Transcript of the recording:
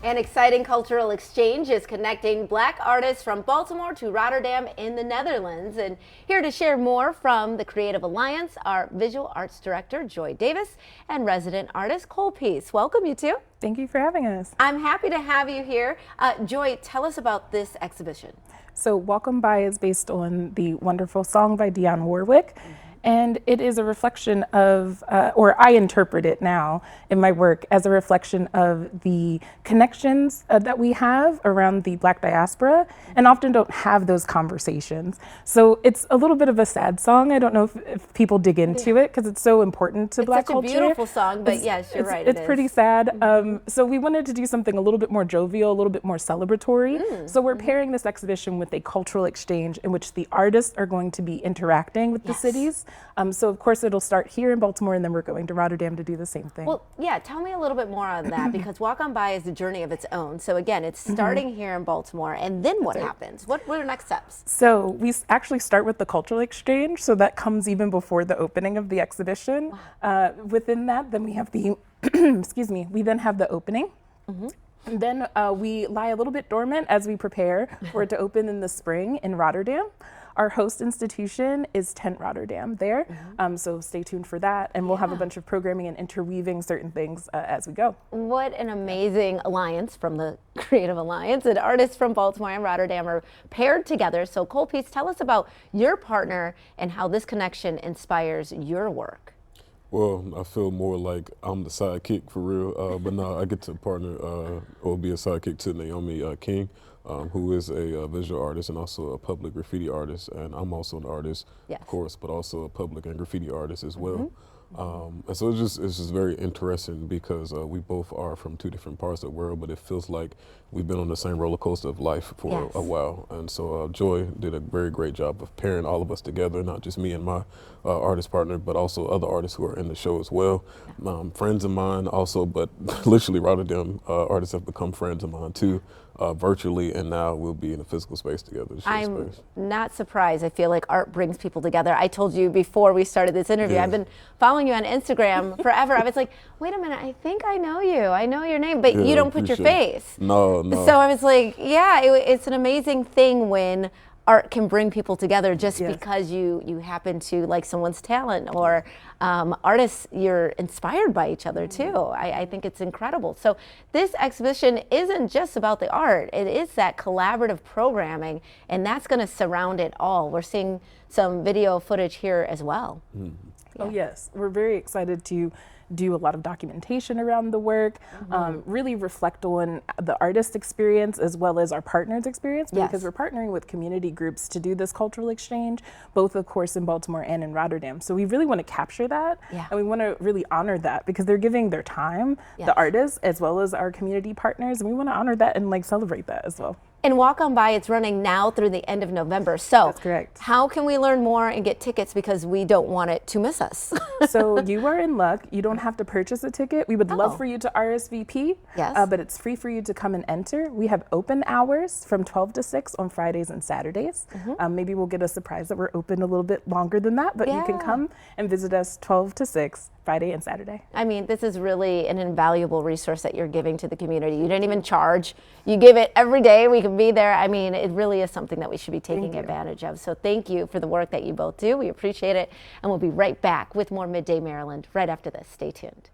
An exciting cultural exchange is connecting Black artists from Baltimore to Rotterdam in the Netherlands. And here to share more from the Creative Alliance, our Visual Arts Director, Joy Davis, and resident artist, Kolpeace. Welcome, you two. Thank you for having us. I'm happy to have you here. Joy, tell us about this exhibition. So Welcome By is based on the wonderful song by Dionne Warwick. And it is a reflection of, or I interpret it now in my work as a reflection of the connections that we have around the Black diaspora and often don't have those conversations. So it's a little bit of a sad song. I don't know if people dig into it because it's so important to Black culture. It's such a beautiful song, but yes, you're right. It's pretty sad. So we wanted to do something a little bit more jovial, a little bit more celebratory. So we're pairing this exhibition with a cultural exchange in which the artists are going to be interacting with the cities. So of course it'll start here in Baltimore and then we're going to Rotterdam to do the same thing. Well, yeah, tell me a little bit more on that because Walk On By is a journey of its own. So again, it's starting here in Baltimore and then what happens? What are the next steps? So we actually start with the cultural exchange. So that comes even before the opening of the exhibition. Within that, then we have the, excuse me, we then have the opening. And then we lie a little bit dormant as we prepare for it to open in the spring in Rotterdam. Our host institution is Tent Rotterdam there, so stay tuned for that, and we'll have a bunch of programming and interweaving certain things as we go. What an amazing alliance from the Creative Alliance, and artists from Baltimore and Rotterdam are paired together. So Kolpeace, tell us about your partner and how this connection inspires your work. Well, I feel more like I'm the sidekick for real, but no, I get to partner or be a sidekick to Naomi King, who is a visual artist and also a public graffiti artist, and I'm also an artist, of course, but also a public and graffiti artist as well. And so it's just very interesting because we both are from two different parts of the world, but it feels like we've been on the same roller coaster of life for a while. And so Joy did a very great job of pairing all of us together, not just me and my artist partner, but also other artists who are in the show as well. Friends of mine also, but literally Rotterdam artists have become friends of mine too. Virtually, and now we'll be in a physical space together. I'm not surprised. I feel like art brings people together. I told you before we started this interview, I've been following you on Instagram forever. I was like, wait a minute, I think I know you. I know your name, but you don't put your face. No. So I was like, yeah, it's an amazing thing when art can bring people together just because you happen to like someone's talent, or artists, you're inspired by each other too. I think it's incredible. So this exhibition isn't just about the art, it is that collaborative programming, and that's going to surround it all. We're seeing some video footage here as well. Oh yes, we're very excited to do a lot of documentation around the work, really reflect on the artist experience as well as our partners' experience, because we're partnering with community groups to do this cultural exchange, both of course in Baltimore and in Rotterdam. So we really want to capture that, and we want to really honor that because they're giving their time, the artists as well as our community partners, and we want to honor that and like celebrate that as well. And Walk On By, it's running now through the end of November. So that's correct. How can we learn more and get tickets because we don't want it to miss us? So you are in luck. You don't have to purchase a ticket. We would love for you to RSVP, but it's free for you to come and enter. We have open hours from 12 to 6 on Fridays and Saturdays. Maybe we'll get a surprise that we're open a little bit longer than that, but you can come and visit us 12 to 6. Friday and Saturday. I mean, this is really an invaluable resource that you're giving to the community. You didn't even charge. You give it every day. We can be there. I mean, it really is something that we should be taking advantage of. So thank you for the work that you both do. We appreciate it. And we'll be right back with more Midday Maryland right after this. Stay tuned.